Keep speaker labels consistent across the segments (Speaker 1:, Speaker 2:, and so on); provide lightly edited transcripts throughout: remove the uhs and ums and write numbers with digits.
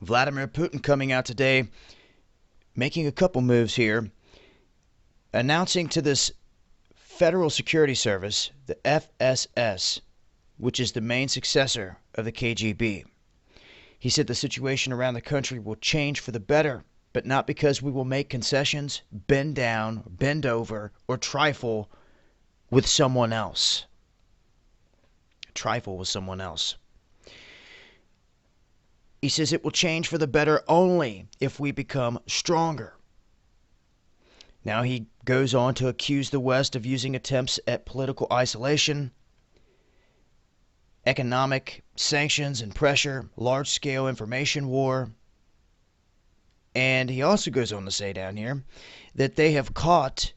Speaker 1: Vladimir Putin coming out today, making a couple moves here, announcing to this Federal Security Service, the FSS, which is the main successor of the KGB. He said the situation around the country will change for the better, but not because we will make concessions, bend down, bend over, or trifle with someone else. Trifle with someone else. He says it will change for the better only if we become stronger. Now he goes on to accuse the West of using attempts at political isolation, economic sanctions and pressure, large-scale information war. And he also goes on to say down here that they have caught,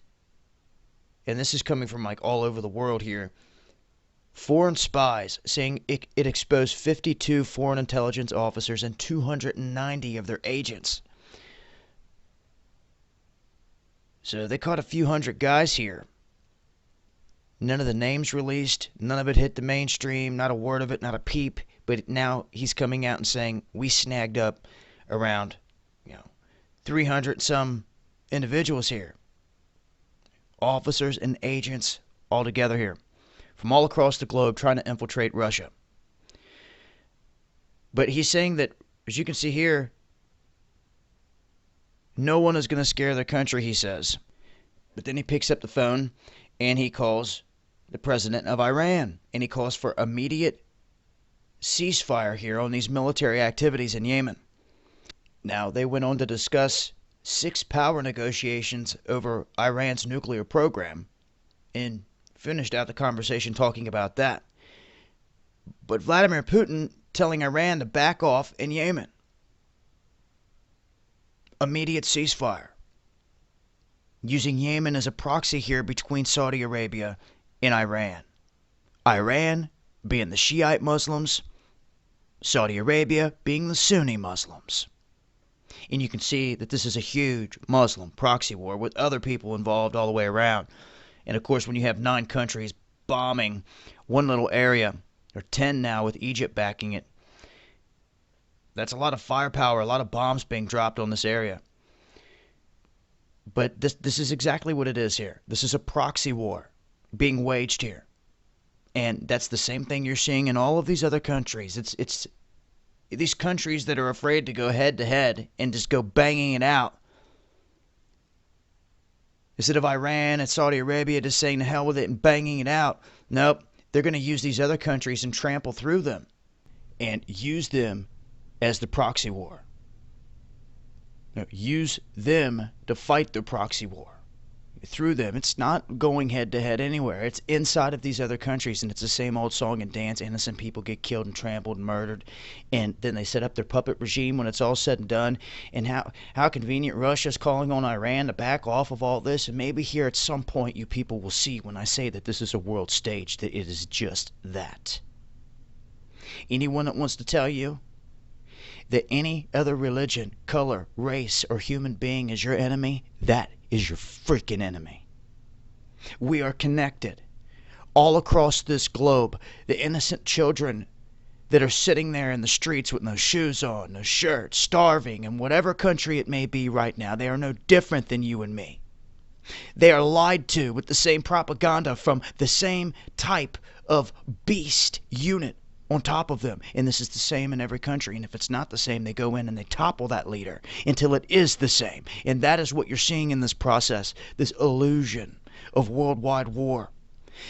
Speaker 1: and this is coming from like all over the world here, foreign spies, saying it exposed 52 foreign intelligence officers and 290 of their agents. So they caught a few hundred guys here. None of the names released, none of it hit the mainstream, not a word of it, not a peep. But now he's coming out and saying we snagged up around 300 some individuals here. Officers and agents all together here from all across the globe trying to infiltrate Russia. But he's saying that, as you can see here, no one is going to scare their country, he says. But then he picks up the phone and he calls the president of Iran and he calls for immediate ceasefire here on these military activities in Yemen. Now, they went on to discuss 6 power negotiations over Iran's nuclear program and finished out the conversation talking about that. But Vladimir Putin telling Iran to back off in Yemen. Immediate ceasefire. Using Yemen as a proxy here between Saudi Arabia and Iran. Iran being the Shiite Muslims, Saudi Arabia being the Sunni Muslims. And you can see that this is a huge Muslim proxy war with other people involved all the way around. And of course, when you have 9 countries bombing one little area, or 10 now with Egypt backing it, that's a lot of firepower, a lot of bombs being dropped on this area. But this is exactly what it is here. This is a proxy war being waged here. And that's the same thing you're seeing in all of these other countries. It's these countries that are afraid to go head to head and just go banging it out. Instead of Iran and Saudi Arabia just saying the hell with it and banging it out. Nope, they're going to use these other countries and trample through them and use them as the proxy war. No, use them to fight the proxy war. Through them. It's not going head to head anywhere. It's inside of these other countries, and it's the same old song and dance. Innocent people get killed and trampled and murdered, and then they set up their puppet regime when it's all said and done. And how convenient Russia's calling on Iran to back off of all this. And maybe here at some point you people will see when I say that this is a world stage that it is just that. Anyone that wants to tell you that any other religion, color, race, or human being is your enemy, that is your freaking enemy. We are connected all across this globe. The innocent children that are sitting there in the streets with no shoes on, no shirt, starving, in whatever country it may be right now, they are no different than you and me. They are lied to with the same propaganda from the same type of beast unit on top of them. And this is the same in every country. And if it's not the same, they go in and they topple that leader until it is the same. And that is what you're seeing in this process, this illusion of worldwide war.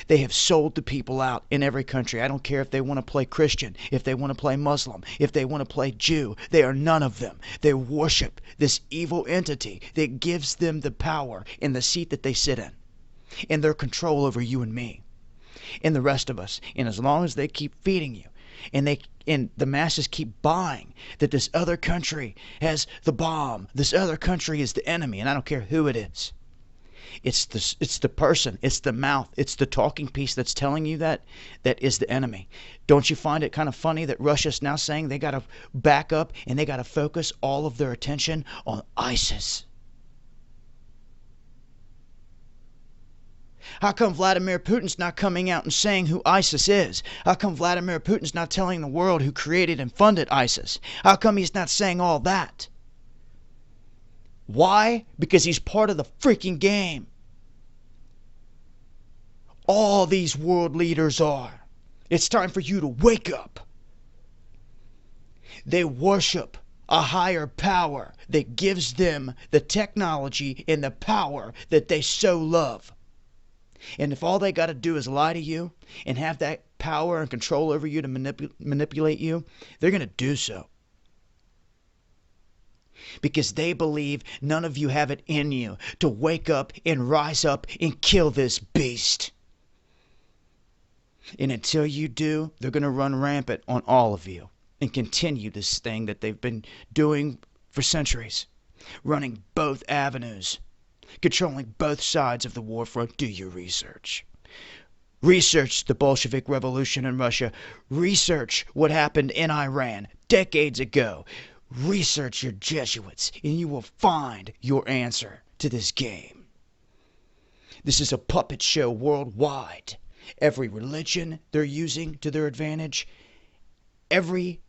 Speaker 1: They have sold the people out in every country. I don't care if they want to play Christian, if they want to play Muslim, if they want to play Jew. They are none of them. They worship this evil entity that gives them the power in the seat that they sit in, and their control over you and me and the rest of us. And as long as they keep feeding you and the masses keep buying that this other country has the bomb, this other country is the enemy, and I don't care who it is. It's the person, it's the mouth, it's the talking piece that's telling you that is the enemy. Don't you find it kind of funny that Russia's now saying they got to back up and they got to focus all of their attention on ISIS? How come Vladimir Putin's not coming out and saying who ISIS is? How come Vladimir Putin's not telling the world who created and funded ISIS? How come he's not saying all that? Why? Because he's part of the freaking game. All these world leaders are. It's time for you to wake up. They worship a higher power that gives them the technology and the power that they so love. And if all they got to do is lie to you and have that power and control over you to manipulate you, they're going to do so. Because they believe none of you have it in you to wake up and rise up and kill this beast. And until you do, they're going to run rampant on all of you and continue this thing that they've been doing for centuries. Running both avenues. Controlling both sides of the war front. Do your research. Research the Bolshevik Revolution in Russia. Research what happened in Iran decades ago. Research your Jesuits, and you will find your answer to this game. This is a puppet show worldwide. Every religion they're using to their advantage. Every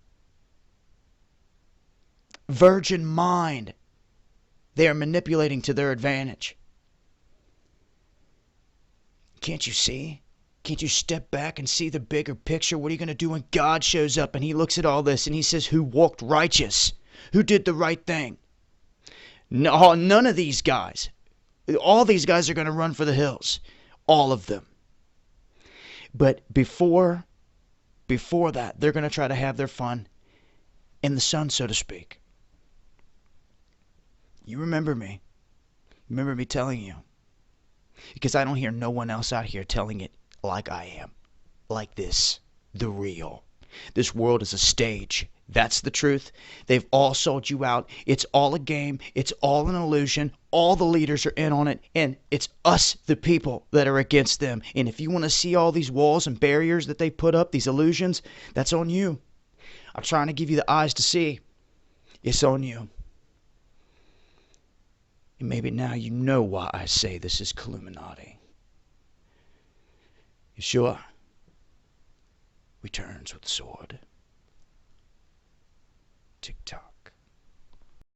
Speaker 1: virgin mind they are manipulating to their advantage. Can't you see? Can't you step back and see the bigger picture? What are you going to do when God shows up and he looks at all this and he says, who walked righteous? Who did the right thing? No, none of these guys. All these guys are going to run for the hills. All of them. But before that, they're going to try to have their fun in the sun, so to speak. You remember me. Remember me telling you. Because I don't hear no one else out here telling it like I am. Like this. The real. This world is a stage. That's the truth. They've all sold you out. It's all a game. It's all an illusion. All the leaders are in on it. And it's us, the people, that are against them. And if you want to see all these walls and barriers that they put up, these illusions, that's on you. I'm trying to give you the eyes to see. It's on you. And maybe now you know why I say this is Illuminati. Yeshua returns with sword. Tick-tock.